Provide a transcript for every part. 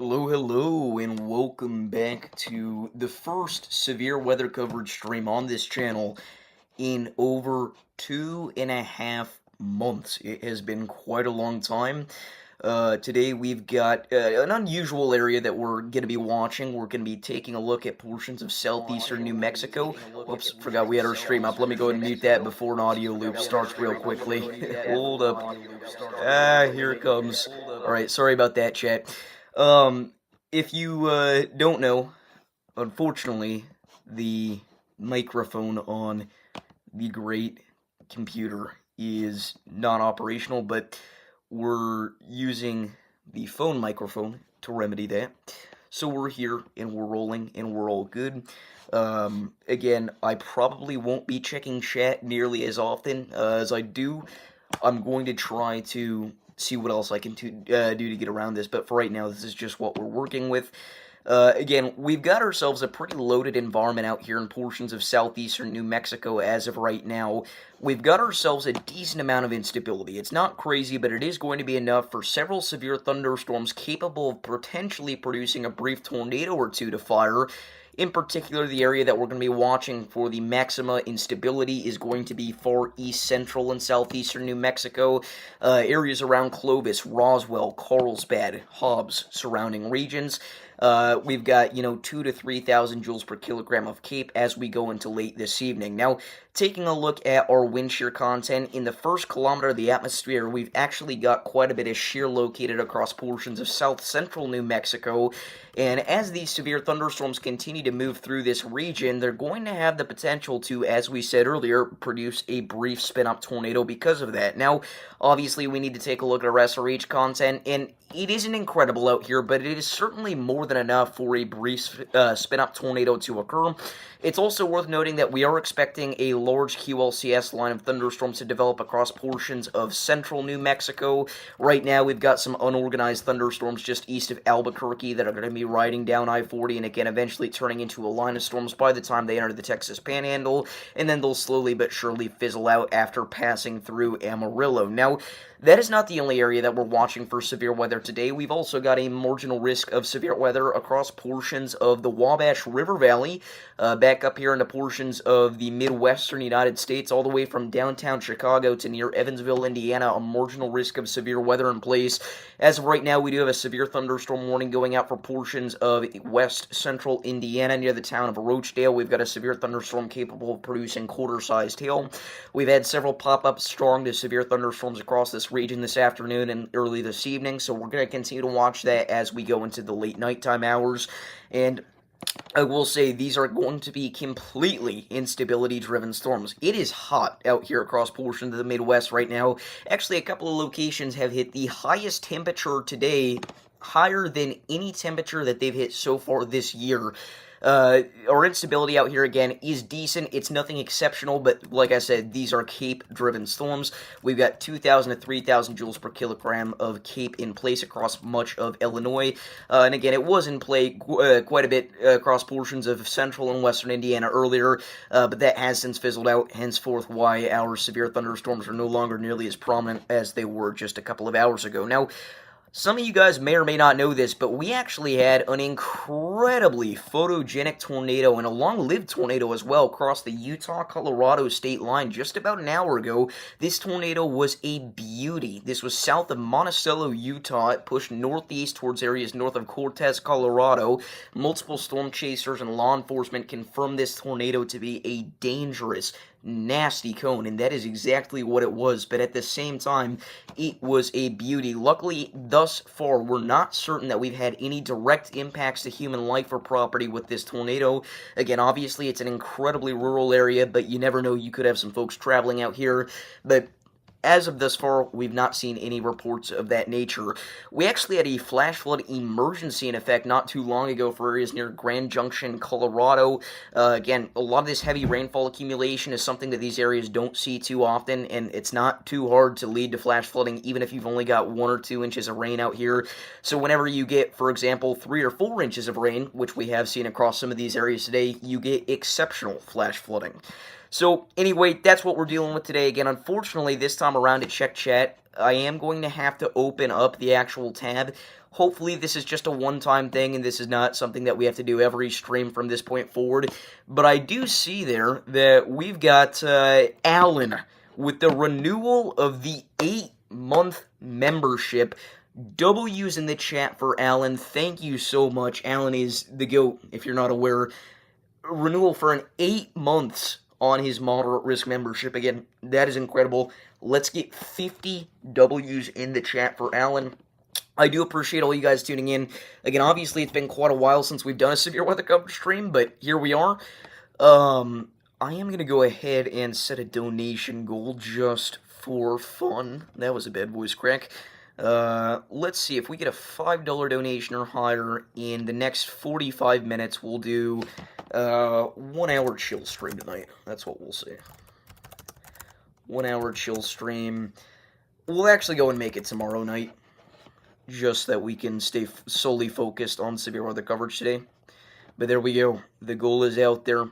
Hello, hello, and welcome back to the first severe weather coverage stream on this channel in over 2.5 months. It has been quite a long time. Today we've got an unusual area that we're going to be watching. We're going to be taking a look at portions of southeastern New Mexico. Whoops, forgot we had our stream up. Let me go ahead and mute that before an audio loop starts real quickly. Hold up. Here it comes. Alright, sorry about that, chat. If you don't know, unfortunately, the microphone on the great computer is not operational, but we're using the phone microphone to remedy that. So we're here and we're rolling and we're all good. Again, I probably won't be checking chat nearly as often as I do. I'm going to try to see what else I can do to get around this, but for right now, this is just what we're working with. Again, we've got ourselves a pretty loaded environment out here in portions of southeastern New Mexico as of right now. We've got ourselves a decent amount of instability. It's not crazy, but it is going to be enough for several severe thunderstorms capable of potentially producing a brief tornado or two to fire. In particular, the area that we're going to be watching for the maxima instability is going to be far east central and southeastern New Mexico, areas around Clovis, Roswell, Carlsbad, Hobbs, surrounding regions. We've got, 2 to 3,000 joules per kilogram of CAPE as we go into late this evening. Now, taking a look at our wind shear content, in the first kilometer of the atmosphere, we've actually got quite a bit of shear located across portions of south-central New Mexico, and as these severe thunderstorms continue to move through this region, they're going to have the potential to, as we said earlier, produce a brief spin-up tornado because of that. Now, obviously, we need to take a look at our SRH content, and it isn't incredible out here, but it is certainly more than enough for a brief spin-up tornado to occur. It's also worth noting that we are expecting a large QLCS line of thunderstorms to develop across portions of central New Mexico. Right now, we've got some unorganized thunderstorms just east of Albuquerque that are going to be riding down I-40 and again eventually turning into a line of storms by the time they enter the Texas Panhandle, and then they'll slowly but surely fizzle out after passing through Amarillo. Now, that is not the only area that we're watching for severe weather today. We've also got a marginal risk of severe weather across portions of the Wabash River Valley, back up here into portions of the Midwestern United States, all the way from downtown Chicago to near Evansville, Indiana, a marginal risk of severe weather in place. As of right now, we do have a severe thunderstorm warning going out for portions of west central Indiana near the town of Roachdale. We've got a severe thunderstorm capable of producing quarter-sized hail. We've had several pop-up strong to severe thunderstorms across this region this afternoon and early this evening, so we're going to continue to watch that as we go into the late nighttime hours. And I will say these are going to be completely instability-driven storms. It is hot out here across portions of the Midwest right now. Actually, a couple of locations have hit the highest temperature today, higher than any temperature that they've hit so far this year. Our instability out here, again, is decent. It's nothing exceptional, but like I said, these are CAPE-driven storms. We've got 2,000 to 3,000 joules per kilogram of CAPE in place across much of Illinois. And again, it was in play quite a bit across portions of central and western Indiana earlier, but that has since fizzled out, henceforth why our severe thunderstorms are no longer nearly as prominent as they were just a couple of hours ago. Now, some of you guys may or may not know this, but we actually had an incredibly photogenic tornado and a long-lived tornado as well cross the Utah-Colorado state line just about an hour ago. This tornado was a beauty. This was south of Monticello, Utah. It pushed northeast towards areas north of Cortez, Colorado. Multiple storm chasers and law enforcement confirmed this tornado to be a dangerous, nasty cone, and that is exactly what it was, but at the same time, it was a beauty. Luckily, thus far, we're not certain that we've had any direct impacts to human life or property with this tornado. Again, obviously, it's an incredibly rural area, but you never know, you could have some folks traveling out here, but as of thus far, we've not seen any reports of that nature. We actually had a flash flood emergency in effect not too long ago for areas near Grand Junction, Colorado. Again, a lot of this heavy rainfall accumulation is something that these areas don't see too often, and it's not too hard to lead to flash flooding, even if you've only got 1 or 2 inches of rain out here. So whenever you get, for example, 3 or 4 inches of rain, which we have seen across some of these areas today, you get exceptional flash flooding. So anyway, that's what we're dealing with today. Again, unfortunately, this time around at Check Chat, I am going to have to open up the actual tab. Hopefully, this is just a one-time thing, and this is not something that we have to do every stream from this point forward. But I do see there that we've got Alan with the renewal of the 8-month membership. W's in the chat for Alan. Thank you so much. Alan is the GOAT, if you're not aware. Renewal for an 8 months on his moderate risk membership. Again, that is incredible. Let's get 50 W's in the chat for Alan. I do appreciate all you guys tuning in. Again, obviously, it's been quite a while since we've done a severe weather coverage stream, but here we are. I am going to go ahead and set a donation goal just for fun. That was a bad voice crack. Let's see, if we get a $5 donation or higher in the next 45 minutes, we'll do 1 hour chill stream tonight. That's what we'll say. 1 hour chill stream. We'll actually go and make it tomorrow night, just that we can stay solely focused on severe weather coverage today. But there we go. The goal is out there.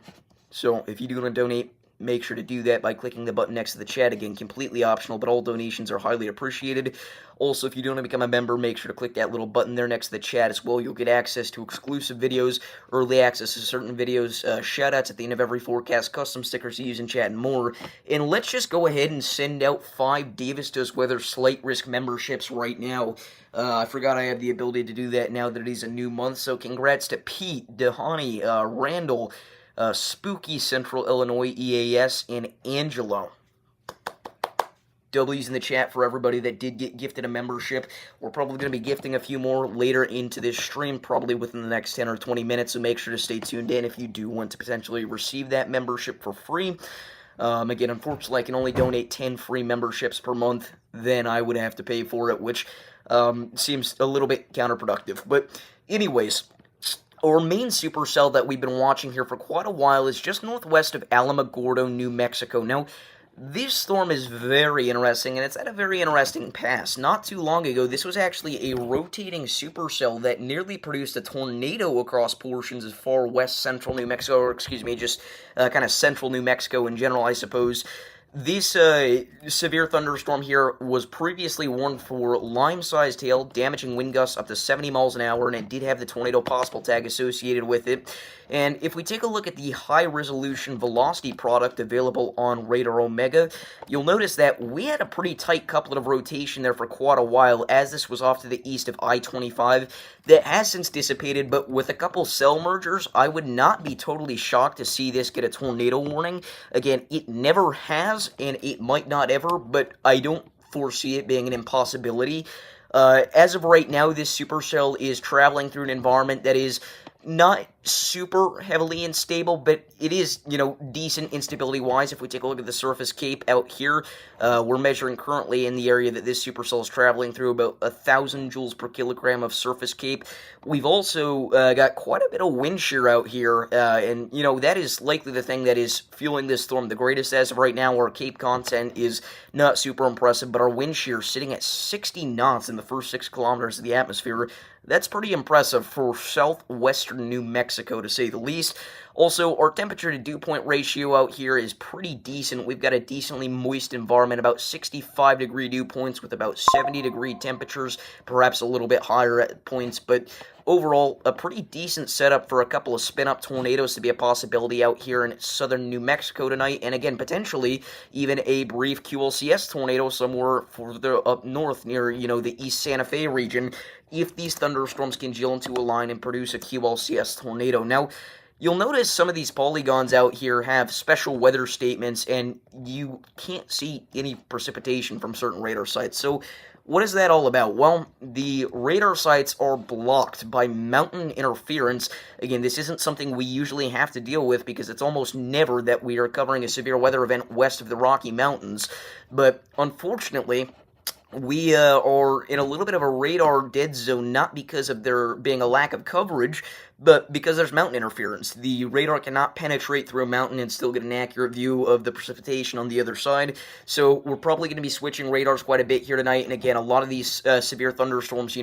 So if you do want to donate, make sure to do that by clicking the button next to the chat. Again, completely optional, but all donations are highly appreciated. Also, if you do want to become a member, make sure to click that little button there next to the chat as well. You'll get access to exclusive videos, early access to certain videos, shoutouts at the end of every forecast, custom stickers to use in chat, and more. And let's just go ahead and send out 5 Davis Does Weather Slight Risk memberships right now. I forgot I have the ability to do that now that it is a new month, so congrats to Pete, Dehani, Randall, Spooky Central Illinois EAS, and Angelo. W's in the chat for everybody that did get gifted a membership. We're probably going to be gifting a few more later into this stream, probably within the next 10 or 20 minutes, so make sure to stay tuned in if you do want to potentially receive that membership for free. Again, unfortunately, I can only donate 10 free memberships per month, then I would have to pay for it, which seems a little bit counterproductive. But anyways, our main supercell that we've been watching here for quite a while is just northwest of Alamogordo, New Mexico. Now, this storm is very interesting, and it's at a very interesting pass. Not too long ago, this was actually a rotating supercell that nearly produced a tornado across portions of far west central New Mexico, or excuse me, just kind of central New Mexico in general, I suppose. This severe thunderstorm here was previously warned for lime-sized hail, damaging wind gusts up to 70 miles an hour, and it did have the tornado possible tag associated with it. And if we take a look at the high-resolution velocity product available on Radar Omega, you'll notice that we had a pretty tight couplet of rotation there for quite a while, as this was off to the east of I-25. That has since dissipated, but with a couple cell mergers, I would not be totally shocked to see this get a tornado warning. Again, it never has, and it might not ever, but I don't foresee it being an impossibility. As of right now, this supercell is traveling through an environment that is not super heavily unstable, but it is, decent instability-wise. If we take a look at the surface cape out here, we're measuring currently in the area that this supercell is traveling through about 1,000 joules per kilogram of surface cape. We've also got quite a bit of wind shear out here, and, that is likely the thing that is fueling this storm the greatest as of right now. Our cape content is not super impressive, but our wind shear sitting at 60 knots in the first 6 kilometers of the atmosphere. That's pretty impressive for southwestern New Mexico, to say the least. Also, our temperature to dew point ratio out here is pretty decent. We've got a decently moist environment, about 65 degree dew points with about 70 degree temperatures, perhaps a little bit higher at points, but overall, a pretty decent setup for a couple of spin-up tornadoes to be a possibility out here in southern New Mexico tonight, and again, potentially even a brief QLCS tornado somewhere further up north near, the East Santa Fe region, if these thunderstorms congeal into a line and produce a QLCS tornado. Now, you'll notice some of these polygons out here have special weather statements, and you can't see any precipitation from certain radar sites. So, what is that all about? Well, the radar sites are blocked by mountain interference. Again, this isn't something we usually have to deal with because it's almost never that we are covering a severe weather event west of the Rocky Mountains. But unfortunately, we are in a little bit of a radar dead zone, not because of there being a lack of coverage, but because there's mountain interference. The radar cannot penetrate through a mountain and still get an accurate view of the precipitation on the other side. So we're probably going to be switching radars quite a bit here tonight. And again, a lot of these severe thunderstorms,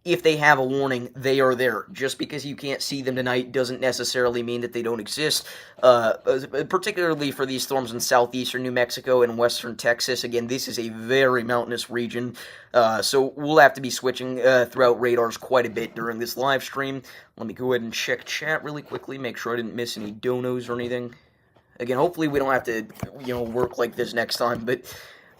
if they have a warning, they are there. Just because you can't see them tonight doesn't necessarily mean that they don't exist. Particularly for these storms in southeastern New Mexico and western Texas. Again, this is a very mountainous region, so we'll have to be switching throughout radars quite a bit during this live stream. Let me go ahead and check chat really quickly, make sure I didn't miss any donos or anything. Again, hopefully we don't have to, work like this next time, but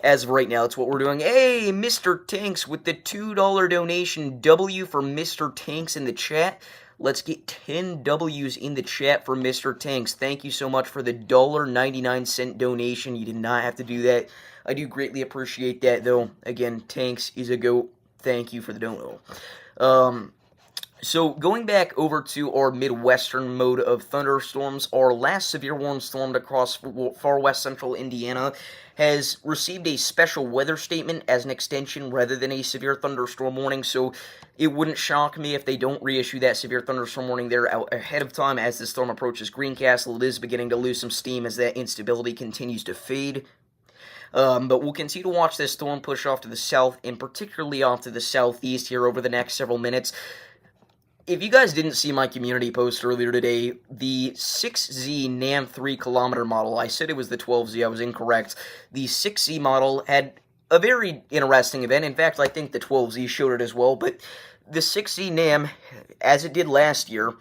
as of right now, that's what we're doing. Hey, Mr. Tanks with the $2 donation. W for Mr. Tanks in the chat. Let's get 10 W's in the chat for Mr. Tanks. Thank you so much for the $1.99 donation. You did not have to do that. I do greatly appreciate that, though. Again, Tanks is a goat. Thank you for the dono. So, going back over to our Midwestern mode of thunderstorms, our last severe warm storm across far west central Indiana has received a special weather statement as an extension rather than a severe thunderstorm warning, so it wouldn't shock me if they don't reissue that severe thunderstorm warning there out ahead of time as the storm approaches Greencastle. It is beginning to lose some steam as that instability continues to fade. But we'll continue to watch this storm push off to the south, and particularly off to the southeast here over the next several minutes. If you guys didn't see my community post earlier today, the 6Z NAM 3-kilometer model, I said it was the 12Z, I was incorrect. The 6Z model had a very interesting event. In fact, I think the 12Z showed it as well, but the 6Z NAM, as it did last year,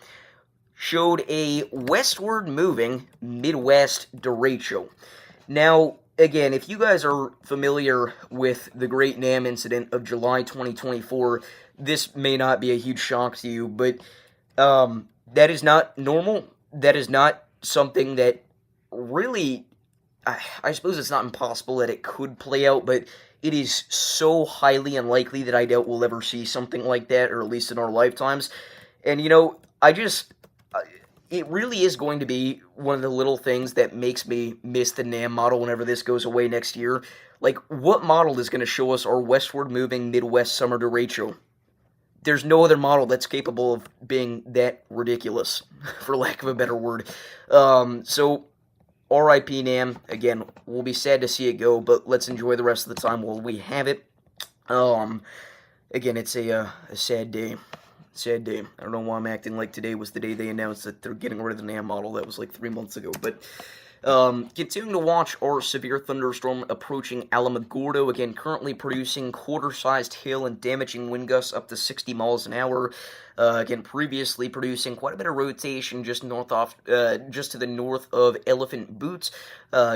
showed a westward moving Midwest derecho. Now, again, if you guys are familiar with the Great NAM incident of July 2024, this may not be a huge shock to you, but that is not normal. That is not something that really, I suppose it's not impossible that it could play out, but it is so highly unlikely that I doubt we'll ever see something like that, or at least in our lifetimes. And, it really is going to be one of the little things that makes me miss the NAM model whenever this goes away next year. Like, what model is going to show us our westward moving Midwest summer derecho? There's no other model that's capable of being that ridiculous, for lack of a better word. So, R.I.P. NAM. Again, we'll be sad to see it go, but let's enjoy the rest of the time while we have it. Again, it's a sad day. Sad day. I don't know why I'm acting like today was the day they announced that they're getting rid of the NAM model. That was like 3 months ago, but continuing to watch our severe thunderstorm approaching Alamogordo, again, currently producing quarter-sized hail and damaging wind gusts up to 60 miles an hour. Again, previously producing quite a bit of rotation just just to the north of Elephant Boots,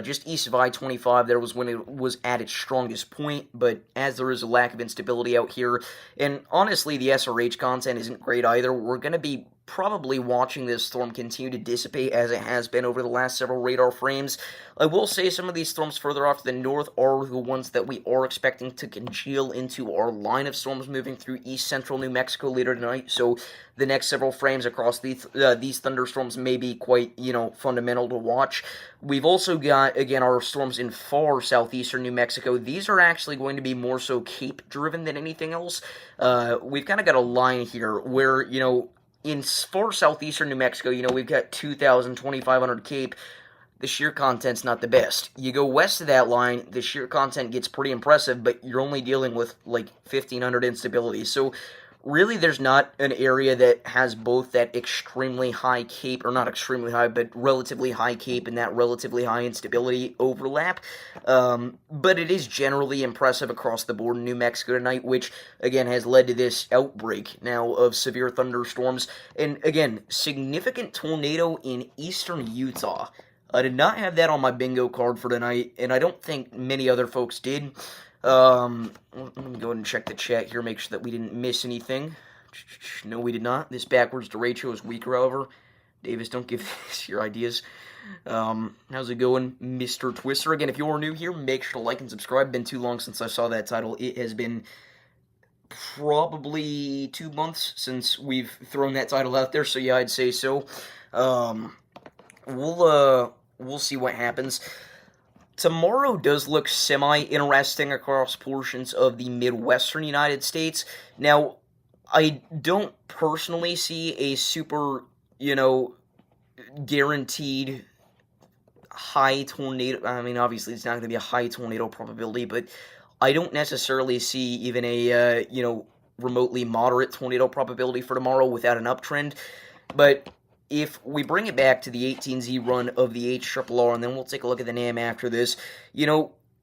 just east of I-25. There was when it was at its strongest point, but as there is a lack of instability out here, and honestly, the SRH content isn't great either, we're going to be probably watching this storm continue to dissipate as it has been over the last several radar frames. I will say some of these storms further off to the north are the ones that we are expecting to congeal into our line of storms moving through east central New Mexico later tonight, so the next several frames across these thunderstorms may be quite, fundamental to watch. We've also got, again, our storms in far southeastern New Mexico. These are actually going to be more so Cape-driven than anything else. We've kind of got a line here where, in far southeastern New Mexico, we've got 2,000, 2,500 Cape. The shear content's not the best. You go west of that line, the shear content gets pretty impressive, but you're only dealing with, 1,500 instability. So, really, there's not an area that has both that extremely high Cape, or not extremely high, but relatively high Cape and that relatively high instability overlap. But it is generally impressive across the board in New Mexico tonight, which, again, has led to this outbreak now of severe thunderstorms. And, again, significant tornado in eastern Utah. I did not have that on my bingo card for tonight, and I don't think many other folks did. Let me go ahead and check the chat here, make sure that we didn't miss anything. No, we did not. This backwards derecho is weaker, however. Davis, don't give us your ideas. How's it going, Mr. Twister? Again, if you are new here, make sure to like and subscribe. Been too long since I saw that title. It has been probably 2 months since we've thrown that title out there, so yeah, I'd say so. We'll see what happens. Tomorrow does look semi-interesting across portions of the Midwestern United States. Now, I don't personally see a super, guaranteed high tornado. I mean, obviously, it's not going to be a high tornado probability, but I don't necessarily see even a, remotely moderate tornado probability for tomorrow without an uptrend. But if we bring it back to the 18Z run of the HRRR, and then we'll take a look at the NAM after this,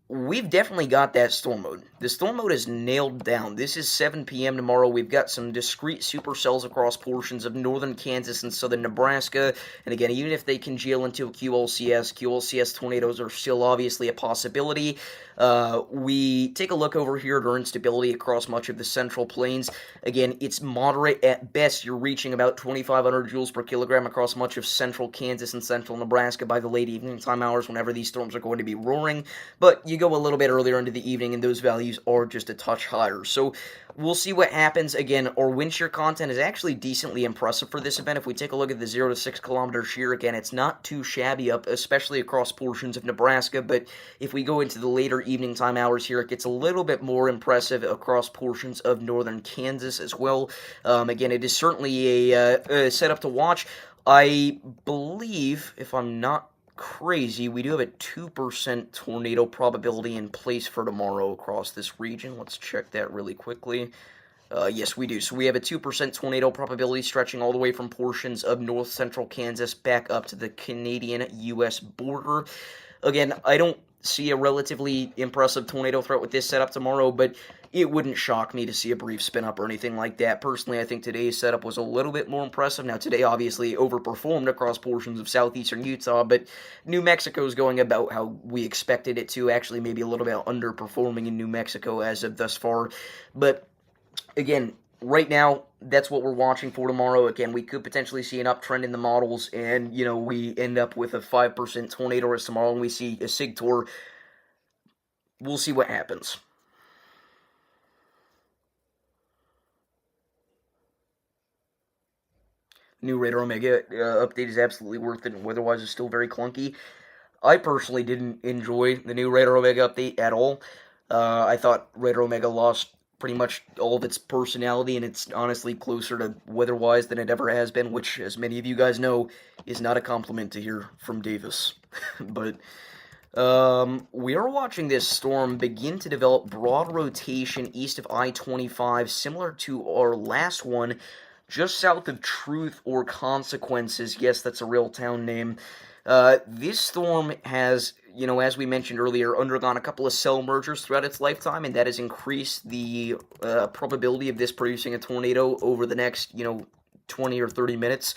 we've definitely got that storm mode. The storm mode is nailed down. This is 7 p.m. tomorrow. We've got some discrete supercells across portions of northern Kansas and southern Nebraska. And again, even if they congeal into a QLCS tornadoes are still obviously a possibility. We take a look over here at our instability across much of the Central Plains. Again, it's moderate at best. You're reaching about 2,500 joules per kilogram across much of central Kansas and central Nebraska by the late evening time hours whenever these storms are going to be roaring. But you go a little bit earlier into the evening and those values are just a touch higher. So we'll see what happens. Again, our wind shear content is actually decently impressive for this event. If we take a look at the 0 to 6 kilometer shear, again, it's not too shabby up, especially across portions of Nebraska. But if we go into the later evening time hours here, it gets a little bit more impressive across portions of northern Kansas as well. Again, it is certainly a setup to watch. I believe, if I'm not crazy, we do have a 2% tornado probability in place for tomorrow across this region. Let's check that really quickly. Yes, we do. So we have a 2% tornado probability stretching all the way from portions of north central Kansas back up to the Canadian-U.S. border. Again, I don't see a relatively impressive tornado threat with this setup tomorrow, but it wouldn't shock me to see a brief spin up or anything like that. Personally, I think today's setup was a little bit more impressive. Now, today obviously overperformed across portions of southeastern Utah, but New Mexico's going about how we expected it to, actually maybe a little bit underperforming in New Mexico as of thus far. But again, right now, that's what we're watching for tomorrow. Again, we could potentially see an uptrend in the models, and, we end up with a 5% tornado risk tomorrow, and we see a SIGTOR. We'll see what happens. New Radar Omega update is absolutely worth it, and weather-wise is still very clunky. I personally didn't enjoy the new Radar Omega update at all. I thought Radar Omega lost pretty much all of its personality, and it's honestly closer to weather-wise than it ever has been, which, as many of you guys know, is not a compliment to hear from Davis. But we are watching this storm begin to develop broad rotation east of I-25, similar to our last one, just south of Truth or Consequences. Yes, that's a real town name. This storm has, as we mentioned earlier, undergone a couple of cell mergers throughout its lifetime, and that has increased the probability of this producing a tornado over the next, 20 or 30 minutes.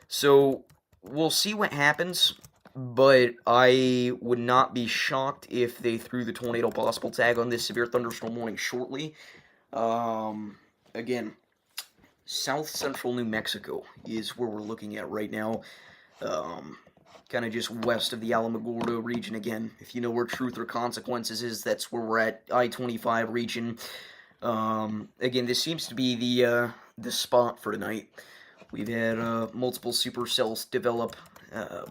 So we'll see what happens, but I would not be shocked if they threw the tornado possible tag on this severe thunderstorm warning shortly. Again, south central New Mexico is where we're looking at right now. Kind of just west of the Alamogordo region. Again, if you know where Truth or Consequences is, that's where we're at, I-25 region. Again, this seems to be the spot for tonight. We've had multiple supercells develop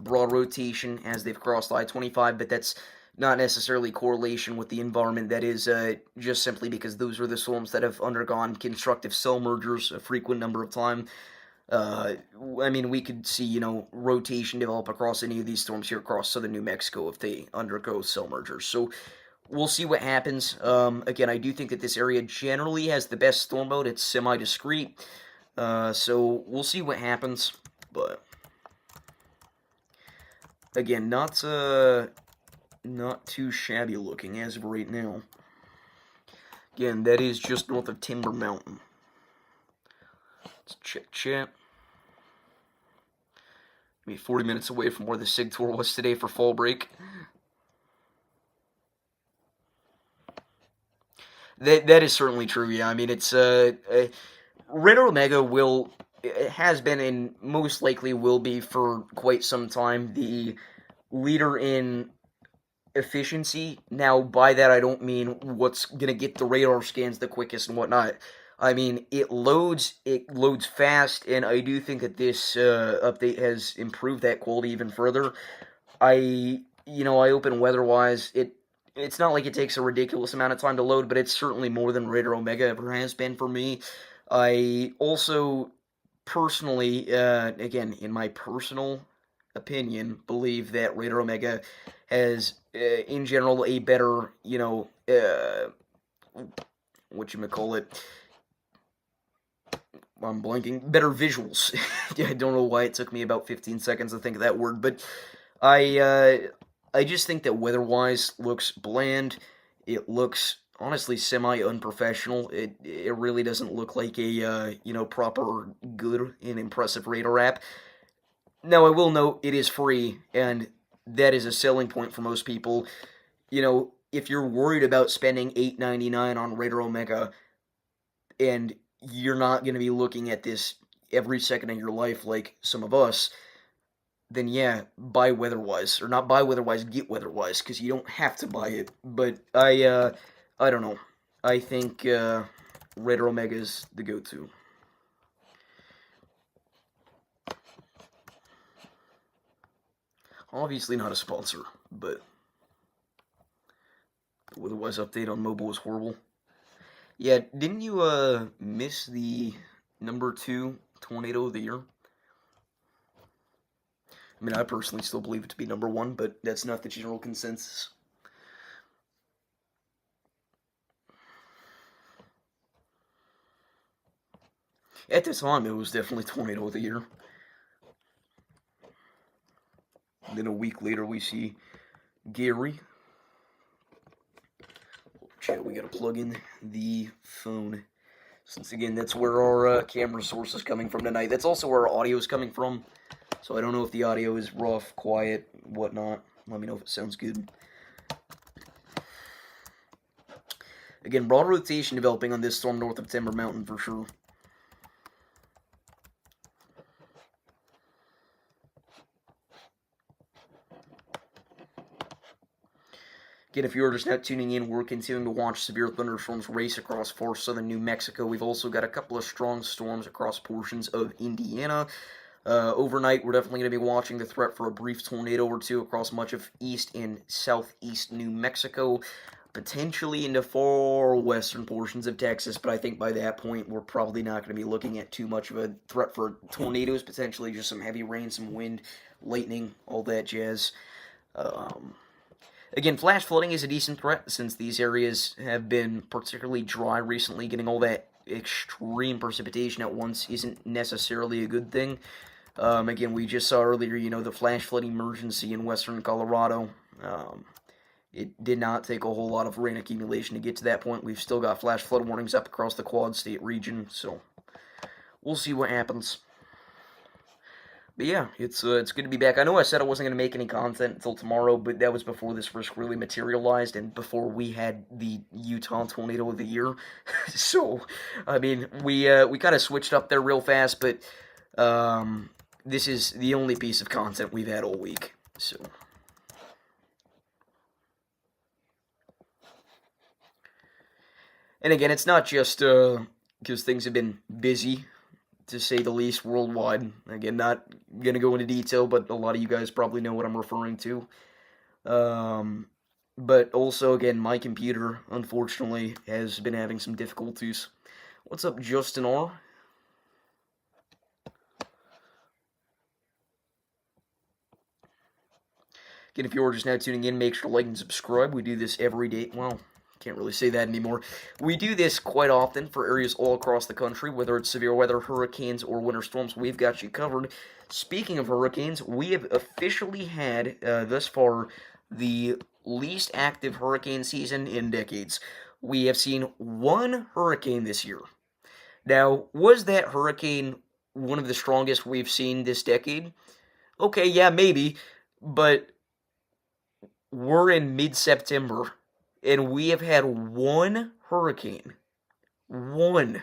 broad rotation as they've crossed I-25, but that's not necessarily correlation with the environment. That is just simply because those are the storms that have undergone constructive cell mergers a frequent number of times. We could see, rotation develop across any of these storms here across southern New Mexico if they undergo cell mergers. So we'll see what happens. Again, I do think that this area generally has the best storm mode. It's semi-discrete. So we'll see what happens. But again, not too shabby looking as of right now. Again, that is just north of Timber Mountain. Let's check. Maybe 40 minutes away from where the SIGTOR was today for fall break. That is certainly true, yeah. I mean, it's Radar Omega has been and most likely will be for quite some time the leader in efficiency. Now, by that I don't mean what's gonna get the radar scans the quickest and whatnot. I mean, it loads fast, and I do think that this update has improved that quality even further. I open weather-wise, it's not like it takes a ridiculous amount of time to load, but it's certainly more than Radar Omega ever has been for me. I also personally, again, in my personal opinion, believe that Radar Omega has, in general, a better, whatchamacallit, I'm blanking. Better visuals. Yeah, I don't know why it took me about 15 seconds to think of that word, but I uh, I just think that weather-wise looks bland. It looks honestly semi-unprofessional. It really doesn't look like a proper good and impressive radar app. Now I will note it is free, and that is a selling point for most people. If you're worried about spending $8.99 on Radar Omega, and you're not going to be looking at this every second of your life like some of us, then yeah, buy Weatherwise, or not buy Weatherwise, get Weatherwise, because you don't have to buy it. But I don't know. I think Radar Omega is the go-to. Obviously not a sponsor, but the Weatherwise update on mobile was horrible. Yeah, didn't you miss the number 2 tornado of the year? I mean, I personally still believe it to be number 1, but that's not the general consensus. At the time, it was definitely tornado of the year. And then a week later, we see Gary. Chat, we gotta plug in the phone. Since again, that's where our camera source is coming from tonight. That's also where our audio is coming from. So I don't know if the audio is rough, quiet, whatnot. Let me know if it sounds good. Again, broad rotation developing on this storm north of Timber Mountain for sure. Again, if you're just now tuning in, we're continuing to watch severe thunderstorms race across far southern New Mexico. We've also got a couple of strong storms across portions of Indiana. Overnight, we're definitely going to be watching the threat for a brief tornado or two across much of east and southeast New Mexico, potentially into far western portions of Texas, but I think by that point, we're probably not going to be looking at too much of a threat for tornadoes, potentially just some heavy rain, some wind, lightning, all that jazz. Again, flash flooding is a decent threat since these areas have been particularly dry recently. Getting all that extreme precipitation at once isn't necessarily a good thing. Again, we just saw earlier, the flash flood emergency in western Colorado. It did not take a whole lot of rain accumulation to get to that point. We've still got flash flood warnings up across the Quad State region, so we'll see what happens. But yeah, it's good to be back. I know I said I wasn't going to make any content until tomorrow, but that was before this risk really materialized and before we had the Utah Tornado of the Year. So, I mean, we kind of switched up there real fast, but this is the only piece of content we've had all week. So, and again, it's not just because things have been busy, to say the least, worldwide. Again, not going to go into detail, but a lot of you guys probably know what I'm referring to. But also, again, my computer, unfortunately, has been having some difficulties. What's up, Justin R? Again, if you're just now tuning in, make sure to like and subscribe. We do this every day. Well, can't really say that anymore. We do this quite often for areas all across the country, whether it's severe weather, hurricanes, or winter storms. We've got you covered. Speaking of hurricanes, we have officially had, thus far, the least active hurricane season in decades. We have seen one hurricane this year. Now, was that hurricane one of the strongest we've seen this decade? Okay, yeah, maybe, but we're in mid-September, and we have had one hurricane. One.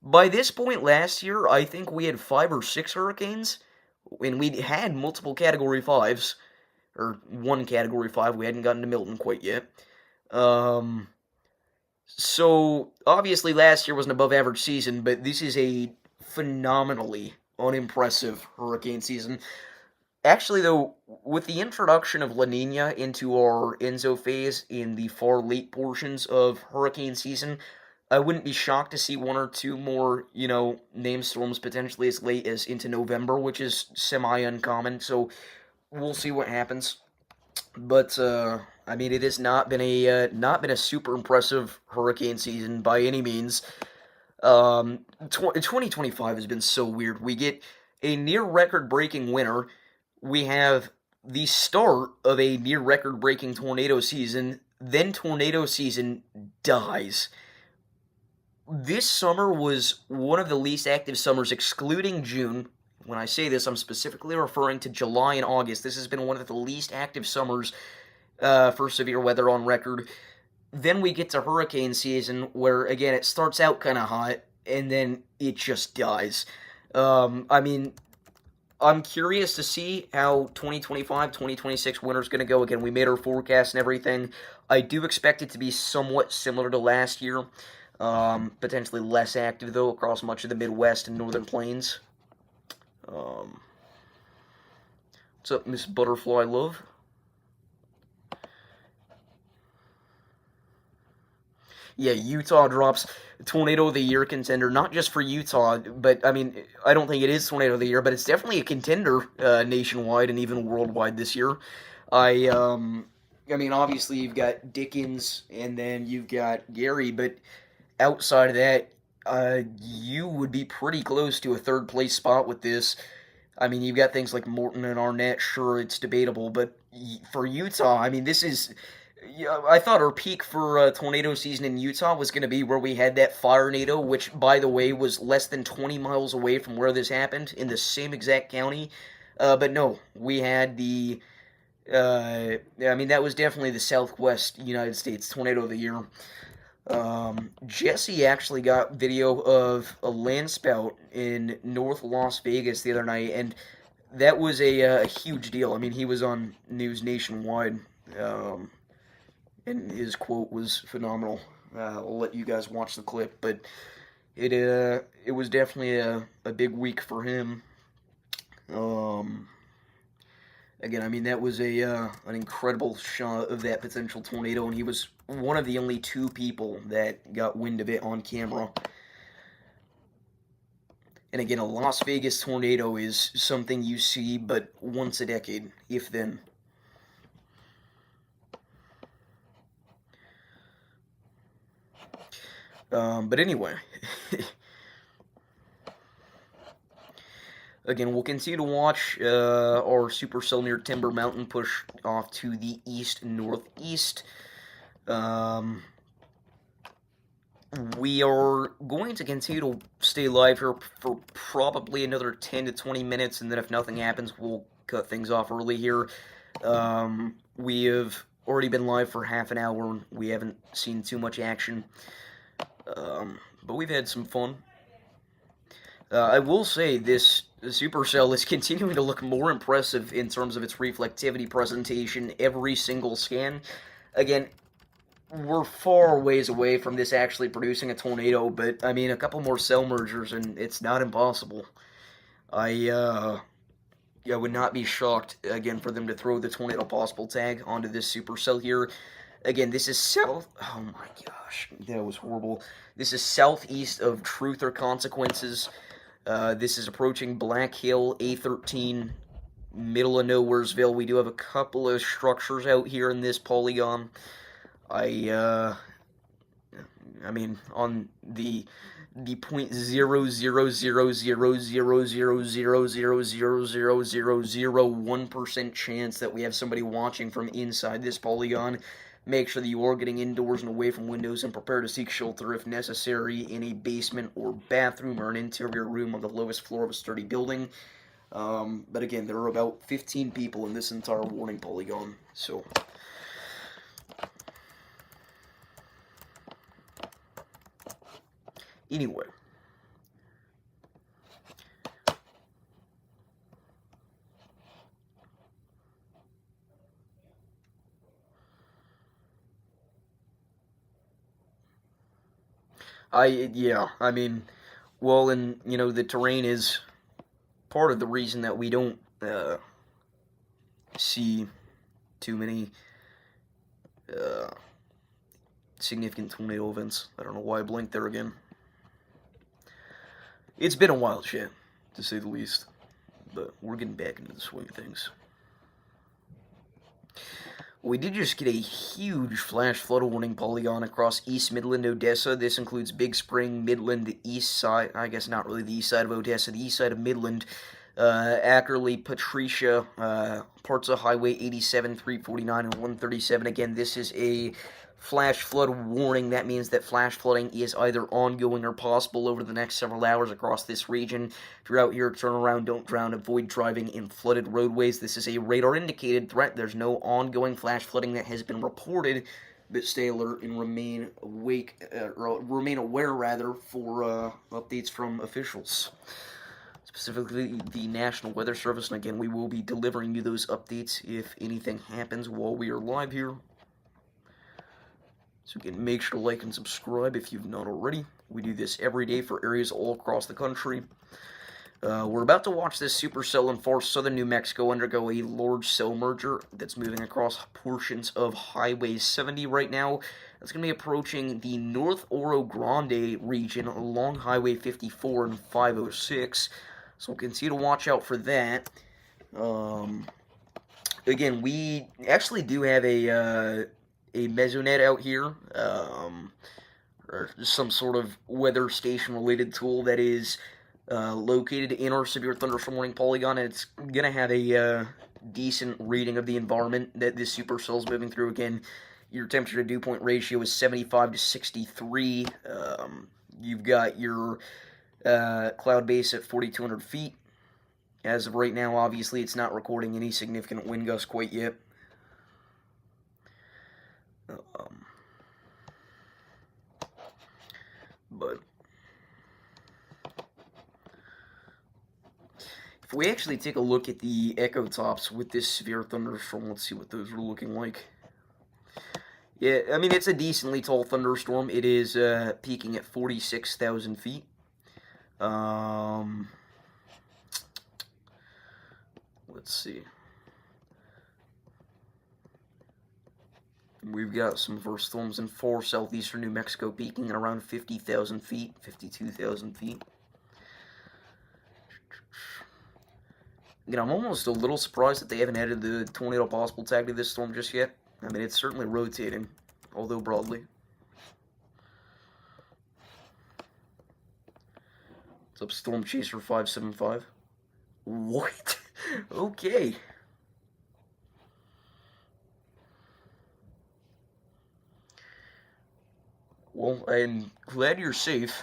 By this point last year, I think we had 5 or 6 hurricanes, and we had multiple Category 5s, or one Category 5, we hadn't gotten to Milton quite yet. So, obviously last year was an above-average season, but this is a phenomenally unimpressive hurricane season. Actually, though, with the introduction of La Nina into our Enzo phase in the far late portions of hurricane season, I wouldn't be shocked to see 1 or 2 more, named storms potentially as late as into November, which is semi-uncommon, so we'll see what happens. But, I mean, it has not been a super impressive hurricane season by any means. 2025 has been so weird. We get a near record-breaking winter. We have the start of a near record-breaking tornado season. Then tornado season dies. This summer was one of the least active summers, excluding June. When I say this, I'm specifically referring to July and August. This has been one of the least active summers for severe weather on record. Then we get to hurricane season, where again it starts out kind of hot and then it just dies. I mean, I'm curious to see how 2025, 2026 winter's going to go. Again, we made our forecast and everything. I do expect it to be somewhat similar to last year. Potentially less active, though, across much of the Midwest and Northern Plains. Um, what's up, Miss Butterfly Love? Yeah, Utah drops Tornado of the Year contender, not just for Utah, but I mean, I don't think it is Tornado of the Year, but it's definitely a contender nationwide and even worldwide this year. I, um, I mean, obviously you've got Dickens and then you've got Gary, but outside of that, you would be pretty close to a third place spot with this. I mean, you've got things like Morton and Arnett. Sure, it's debatable, but for Utah, I mean, this is. Yeah, I thought our peak for tornado season in Utah was going to be where we had that fire tornado, which, by the way, was less than 20 miles away from where this happened in the same exact county. But no, we had the. I mean, that was definitely the Southwest United States tornado of the year. Jesse actually got video of a landspout in North Las Vegas the other night, and that was a huge deal. I mean, he was on news nationwide, and his quote was phenomenal. I'll let you guys watch the clip, but it was definitely a big week for him. Um, Again, I mean that was a an incredible shot of that potential tornado, and he was one of the only two people that got wind of it on camera. And again, a Las Vegas tornado is something you see but once a decade, if then. But anyway, again, we'll continue to watch our supercell near Timber Mountain push off to the east-northeast. We are going to continue to stay live here for probably another 10 to 20 minutes, and then if nothing happens, we'll cut things off early here. We have already been live for half an hour. We haven't seen too much action, but we've had some fun. I will say this Supercell is continuing to look more impressive in terms of its reflectivity presentation every single scan. Again, we're far ways away from this actually producing a tornado, but I mean, a couple more cell mergers and it's not impossible. I would not be shocked again for them to throw the tornado possible tag onto this supercell here. Again, this is south. Oh my gosh, that was horrible. This is southeast of Truth or Consequences. This is approaching Black Hill, A13, middle of Nowheresville. We do have a couple of structures out here in this polygon. I mean, on the 0.000000000000001% chance that we have somebody watching from inside this polygon, make sure that you are getting indoors and away from windows and prepare to seek shelter if necessary in a basement or bathroom or an interior room on the lowest floor of a sturdy building. But again, there are about 15 people in this entire warning polygon, so... Anyway. I mean, well, and, you know, the terrain is part of the reason that we don't, see too many, significant tornado events. I don't know why I blinked there again. It's been a wild shit, to say the least, but we're getting back into the swing of things. We did just get a huge flash flood warning polygon across East Midland, Odessa. This includes Big Spring, Midland, the east side, I guess not really the east side of Odessa, the east side of Midland, Ackerley, Patricia, parts of Highway 87, 349, and 137. Again, this is a flash flood warning. That means that flash flooding is either ongoing or possible over the next several hours across this region. If you're out here, turn around, don't drown, avoid driving in flooded roadways. This is a radar-indicated threat. There's no ongoing flash flooding that has been reported, but stay alert and remain aware rather, for updates from officials, specifically the National Weather Service. And again, we will be delivering you those updates if anything happens while we are live here. So again, make sure to like and subscribe if you've not already. We do this every day for areas all across the country. We're about to watch this supercell in far southern New Mexico undergo a large cell merger that's moving across portions of Highway 70 right now. It's going to be approaching the North Oro Grande region along Highway 54 and 506. So we'll continue to watch out for that. Again, we actually do have a mesonet out here, or some sort of weather station related tool that is located in our severe thunderstorm warning polygon, and it's going to have a decent reading of the environment that this supercell is moving through. Again, your temperature to dew point ratio is 75 to 63. You've got your cloud base at 4,200 feet. As of right now, obviously, it's not recording any significant wind gusts quite yet. But if we actually take a look at the echo tops with this severe thunderstorm, let's see what those are looking like. Yeah, I mean, it's a decently tall thunderstorm. It is peaking at 46,000 feet. Let's see. We've got some first storms in far southeastern New Mexico peaking at around 50,000 feet, 52,000 feet. Again, I'm almost a little surprised that they haven't added the tornado possible tag to this storm just yet. I mean, it's certainly rotating, although broadly. What's up, Storm Chaser 575? What? Okay. Well, I'm glad you're safe.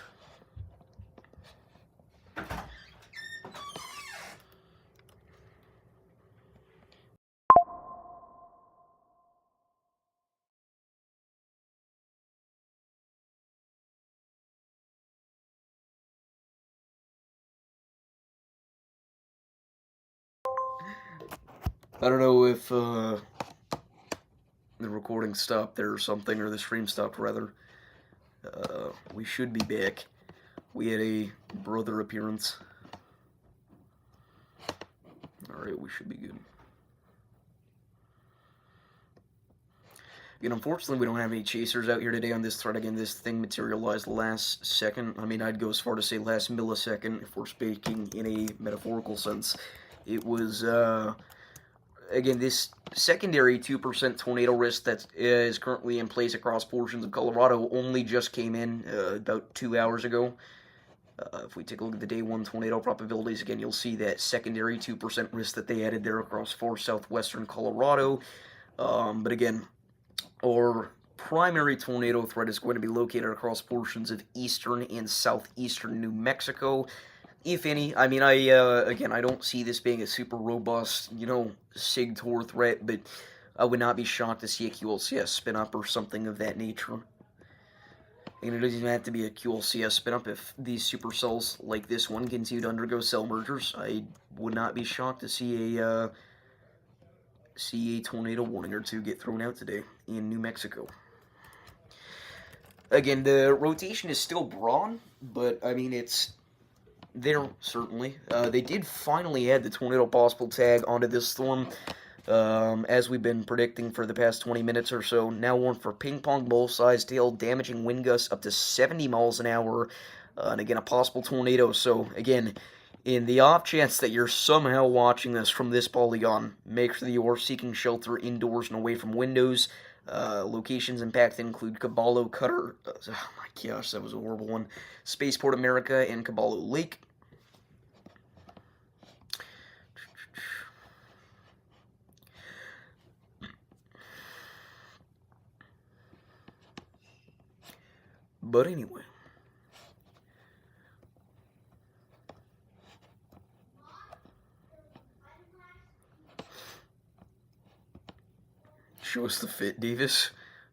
I don't know if the recording stopped there or something, or the stream stopped rather. We should be back. We had a brother appearance. Alright, we should be good. Again, unfortunately, we don't have any chasers out here today on this thread. Again, this thing materialized last second. I mean, I'd go as far to say last millisecond, if we're speaking in a metaphorical sense. It was, again, this secondary 2% tornado risk that is currently in place across portions of Colorado only just came in about 2 hours ago. If we take a look at the day 1 tornado probabilities, again, you'll see that secondary 2% risk that they added there across far southwestern Colorado. But again, our primary tornado threat is going to be located across portions of eastern and southeastern New Mexico. If any. I mean, again, I don't see this being a super robust, SIG-TOR threat, but I would not be shocked to see a QLCS spin-up or something of that nature. And it doesn't even have to be a QLCS spin-up. If these supercells like this one continue to undergo cell mergers, I would not be shocked to see a tornado warning or two get thrown out today in New Mexico. Again, the rotation is still broad, but, I mean, it's there, certainly. They did finally add the tornado possible tag onto this storm, as we've been predicting for the past 20 minutes or so. Now warned for ping-pong ball-sized hail, damaging wind gusts up to 70 miles an hour, and again, a possible tornado. So, again, In the off chance that you're somehow watching this from this polygon, make sure that you are seeking shelter indoors and away from windows. Locations impacted include Caballo Cutter. Oh my gosh, that was a horrible one. Spaceport America and Caballo Lake. But anyway. Show us the fit, Davis.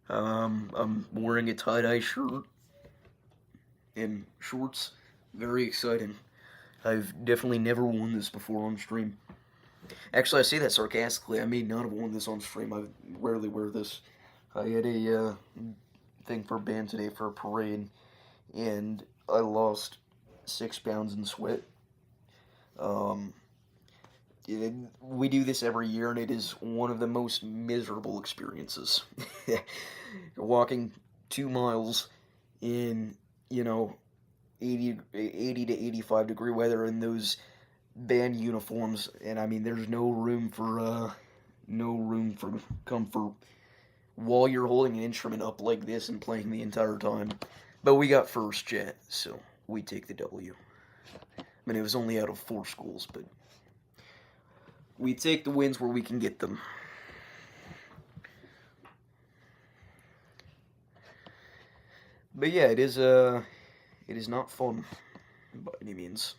I'm wearing a tie-dye shirt and shorts. Very exciting. I've definitely never worn this before on stream. Actually, I say that sarcastically. I may not have worn this on stream. I rarely wear this. I had a thing for a band today for a parade, and I lost 6 pounds in sweat. We do this every year, and it is one of the most miserable experiences. You're walking 2 miles in, 80 to 85 degree weather in those band uniforms, and I mean, there's no room for comfort while you're holding an instrument up like this and playing the entire time. But we got first, chat, so we take the W. I mean, it was only out of 4 schools, but we take the wins where we can get them. But yeah, it is not fun by any means.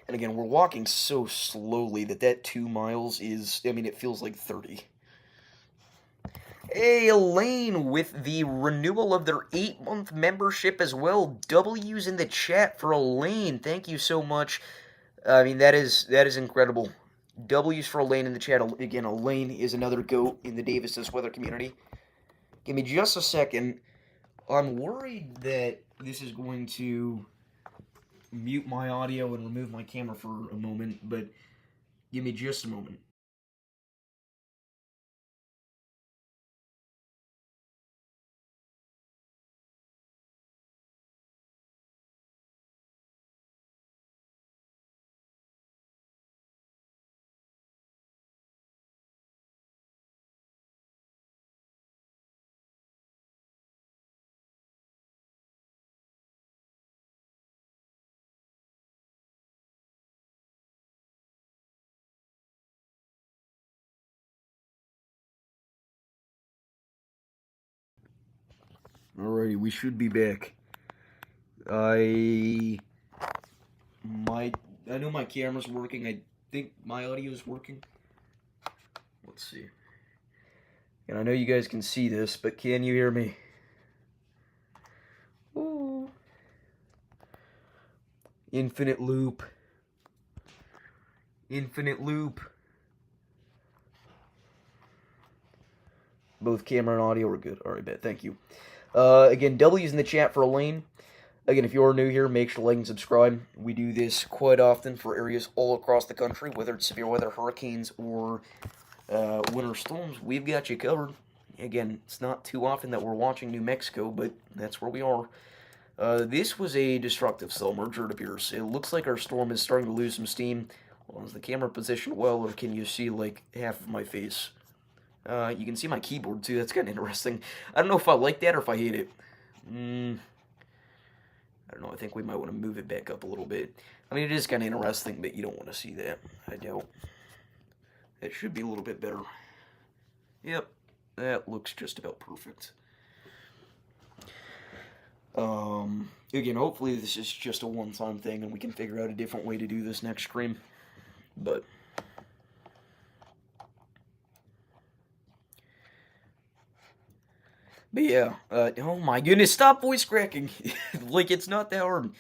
And again, we're walking so slowly that 2 miles is, I mean, it feels like 30. Hey, Elaine, with the renewal of their 8-month membership as well. W's in the chat for Elaine. Thank you so much. I mean, that is incredible. W's for Elaine in the chat. Again, Elaine is another GOAT in the Davis Does Weather community. Give me just a second. I'm worried that this is going to mute my audio and remove my camera for a moment, but give me just a moment. Alrighty, we should be back. I know my camera's working. I think my audio is working. Let's see. And I know you guys can see this, but can you hear me? Ooh. Infinite loop. Infinite loop. Both camera and audio are good. Alright, bet. Thank you. Again, W's in the chat for Elaine. Again, if you're new here, make sure to like and subscribe. We do this quite often for areas all across the country, whether it's severe weather, hurricanes, or winter storms. We've got you covered. Again, it's not too often that we're watching New Mexico, but that's where we are. This was a destructive cell merger, it appears. It looks like our storm is starting to lose some steam. Well, is the camera positioned well, or can you see, like, half of my face? You can see my keyboard, too. That's kind of interesting. I don't know if I like that or if I hate it. I don't know. I think we might want to move it back up a little bit. I mean, it is kind of interesting, but you don't want to see that. I doubt. That should be a little bit better. Yep. That looks just about perfect. Again, hopefully this is just a one-time thing and we can figure out a different way to do this next stream. But yeah, oh my goodness, stop voice cracking. Like, it's not that hard.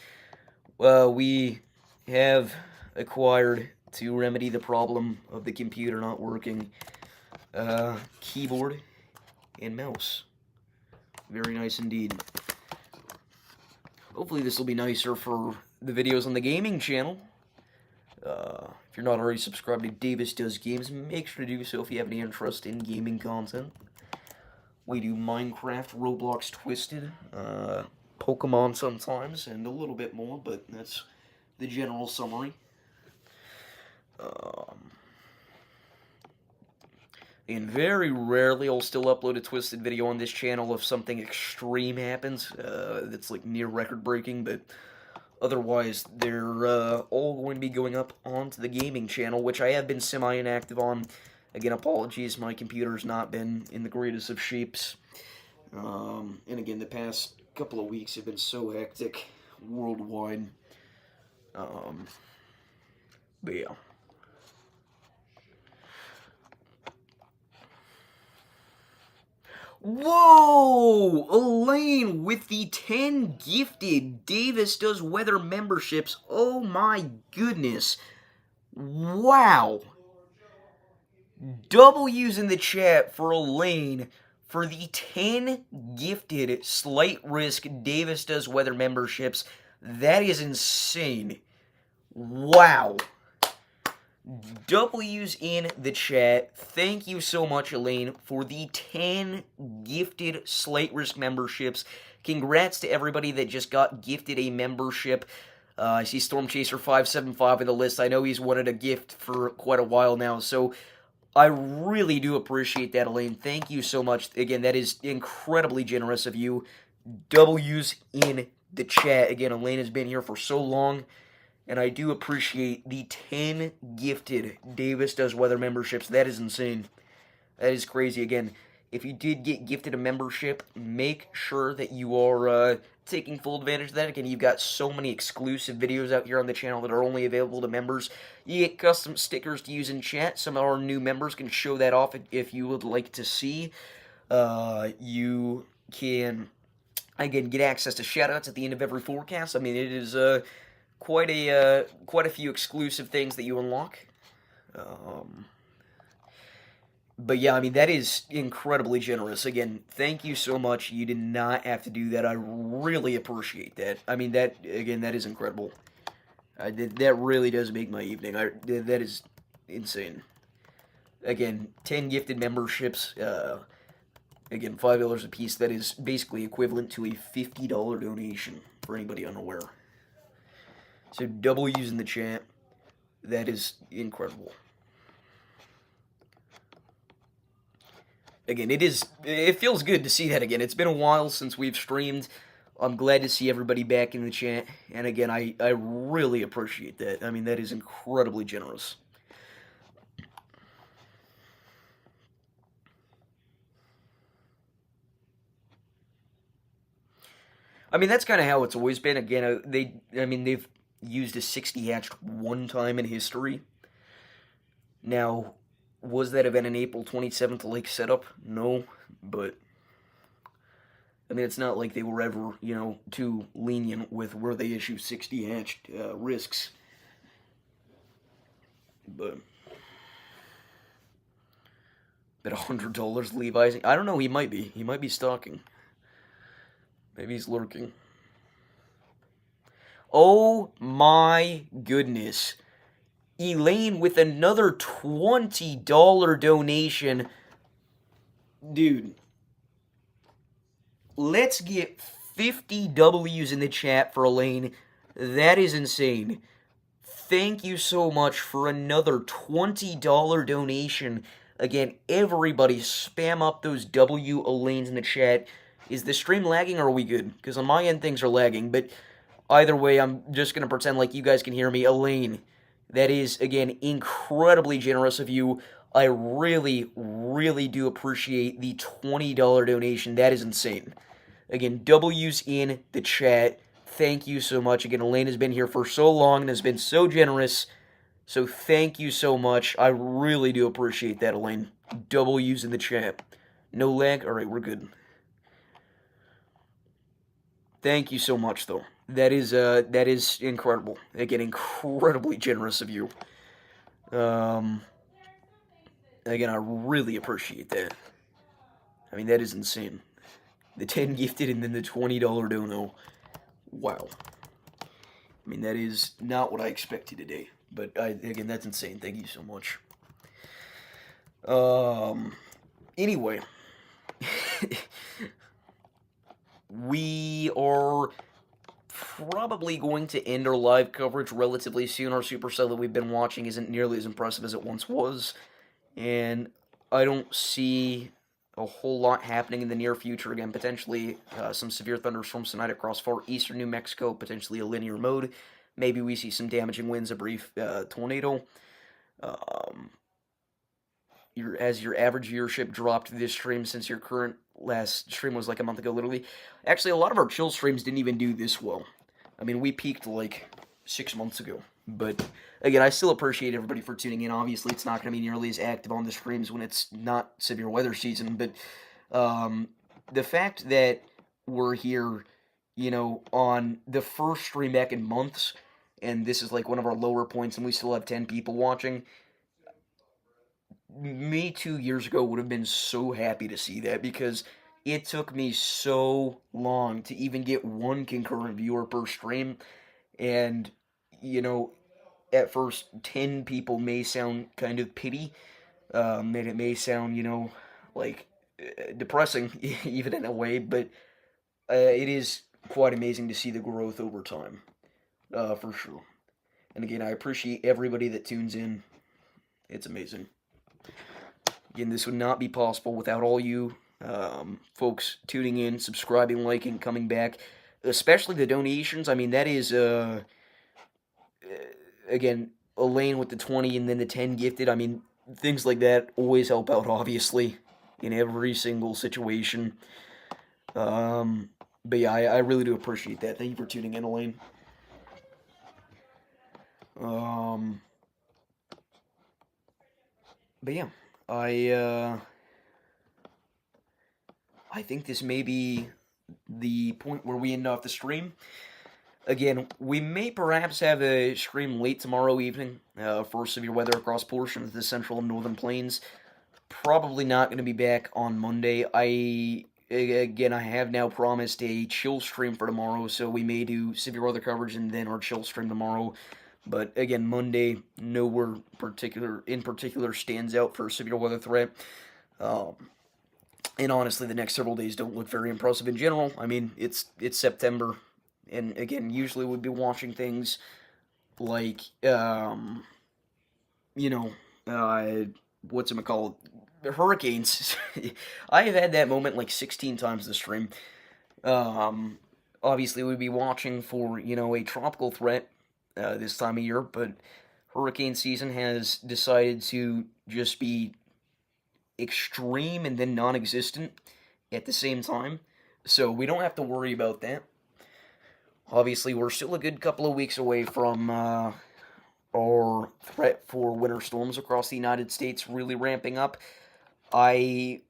We have acquired, to remedy the problem of the computer not working, keyboard and mouse. Very nice indeed. Hopefully this will be nicer for the videos on the gaming channel. If you're not already subscribed to Davis Does Games, make sure to do so if you have any interest in gaming content. We do Minecraft, Roblox Twisted, Pokemon sometimes, and a little bit more, but that's the general summary. And very rarely I'll still upload a twisted video on this channel if something extreme happens that's like near record breaking, but otherwise they're all going to be going up onto the gaming channel, which I have been semi-inactive on. Again, apologies, my computer's not been in the greatest of shapes. And again, the past couple of weeks have been so hectic worldwide. But yeah. Whoa! Elaine with the 10 gifted Davis Does Weather memberships. Oh my goodness. Wow. W's in the chat for Elaine for the 10 gifted Slight Risk Davis Does Weather memberships. That is insane. Wow. W's in the chat. Thank you so much, Elaine, for the 10 gifted Slight Risk memberships. Congrats to everybody that just got gifted a membership. I see Stormchaser575 in the list. I know he's wanted a gift for quite a while now, so I really do appreciate that, Elaine. Thank you so much. Again, that is incredibly generous of you. W's in the chat. Again, Elaine has been here for so long. And I do appreciate the 10 gifted Davis Does Weather memberships. That is insane. That is crazy. Again, if you did get gifted a membership, make sure that you are taking full advantage of that. Again, you've got so many exclusive videos out here on the channel that are only available to members. You get custom stickers to use in chat. Some of our new members can show that off if you would like to see. You can, again, get access to shoutouts at the end of every forecast. I mean, it is quite a few exclusive things that you unlock. But yeah, I mean, that is incredibly generous. Again, thank you so much. You did not have to do that. I really appreciate that. I mean, that, again, that is incredible. That really does make my evening. That is insane. Again, 10 gifted memberships. Again, $5 a piece. That is basically equivalent to a $50 donation for anybody unaware. So W's in the chat. That is incredible. Again, it feels good to see that again. It's been a while since we've streamed. I'm glad to see everybody back in the chat. And again, I really appreciate that. I mean, that is incredibly generous. I mean, that's kind of how it's always been. Again, they've used a 60 hatched one time in history. Now, was that event an April 27th like setup? No, but I mean, it's not like they were ever, too lenient with where they issue 60 hatched risks. But $100 Levi's. I don't know. He might be. He might be stalking. Maybe he's lurking. Oh my goodness. Elaine with another $20 donation. Dude. Let's get 50 W's in the chat for Elaine. That is insane. Thank you so much for another $20 donation. Again, everybody spam up those W Elaines in the chat. Is the stream lagging or are we good? Because on my end, things are lagging. But either way, I'm just going to pretend like you guys can hear me. Elaine, that is, again, incredibly generous of you. I really, really do appreciate the $20 donation. That is insane. Again, W's in the chat. Thank you so much. Again, Elaine has been here for so long and has been so generous. So thank you so much. I really do appreciate that, Elaine. W's in the chat. No lag? Alright, we're good. Thank you so much, though. That is incredible. Again, incredibly generous of you. Again, I really appreciate that. I mean, that is insane. The 10 gifted and then the $20 dono. Wow. I mean, that is not what I expected today. But, again, that's insane. Thank you so much. Anyway. we are probably going to end our live coverage relatively soon. Our Supercell that we've been watching isn't nearly as impressive as it once was, and I don't see a whole lot happening in the near future. Again, potentially some severe thunderstorms tonight across far eastern New Mexico, potentially a linear mode. Maybe we see some damaging winds, a brief tornado. Um, as your average viewership dropped this stream since your current last stream was like a month ago, literally. Actually, a lot of our chill streams didn't even do this well. I mean, we peaked like 6 months ago. But again, I still appreciate everybody for tuning in. Obviously, it's not going to be nearly as active on the streams when it's not severe weather season. But the fact that we're here, on the first stream back in months, and this is like one of our lower points, and we still have 10 people watching. Me 2 years ago would have been so happy to see that because it took me so long to even get one concurrent viewer per stream. And, at first, 10 people may sound kind of pity, and it may sound, like depressing, even in a way, but it is quite amazing to see the growth over time, for sure. And again, I appreciate everybody that tunes in. It's amazing. Again, this would not be possible without all you folks tuning in, subscribing, liking, coming back, especially the donations. I mean, that is, again, Elaine with the 20 and then the 10 gifted. I mean, things like that always help out, obviously, in every single situation. But yeah, I really do appreciate that. Thank you for tuning in, Elaine. But yeah, I think this may be the point where we end off the stream. Again, we may perhaps have a stream late tomorrow evening for severe weather across portions of the central and northern plains. Probably not going to be back on Monday. I have now promised a chill stream for tomorrow, so we may do severe weather coverage and then our chill stream tomorrow. But again, Monday, nowhere in particular stands out for severe weather threat. And honestly, the next several days don't look very impressive in general. I mean, it's September, and again, usually we'd be watching things like, what's it called? Hurricanes. I have had that moment like 16 times this stream. Obviously, we'd be watching for, a tropical threat this time of year, but hurricane season has decided to just be extreme and then non-existent at the same time, so we don't have to worry about that. Obviously, we're still a good couple of weeks away from our threat for winter storms across the United States really ramping up. I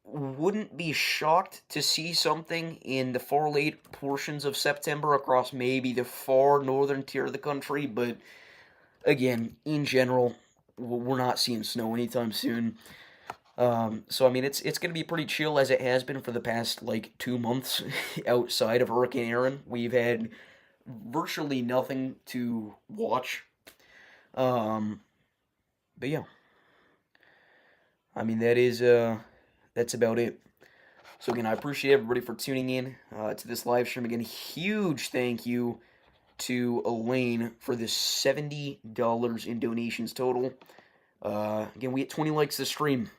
wouldn't be shocked to see something in the far late portions of September across maybe the far northern tier of the country, but again, in general, we're not seeing snow anytime soon. So I mean, it's going to be pretty chill as it has been for the past like 2 months outside of Hurricane Aaron. We've had virtually nothing to watch. But yeah, I mean that's about it. So again, I appreciate everybody for tuning in to this live stream. Again, huge thank you to Elaine for this $70 in donations total. Again, we hit 20 likes this stream.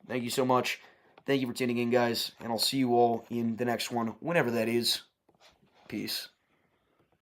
Thank you so much. Thank you for tuning in, guys, and I'll see you all in the next one, whenever that is. Peace.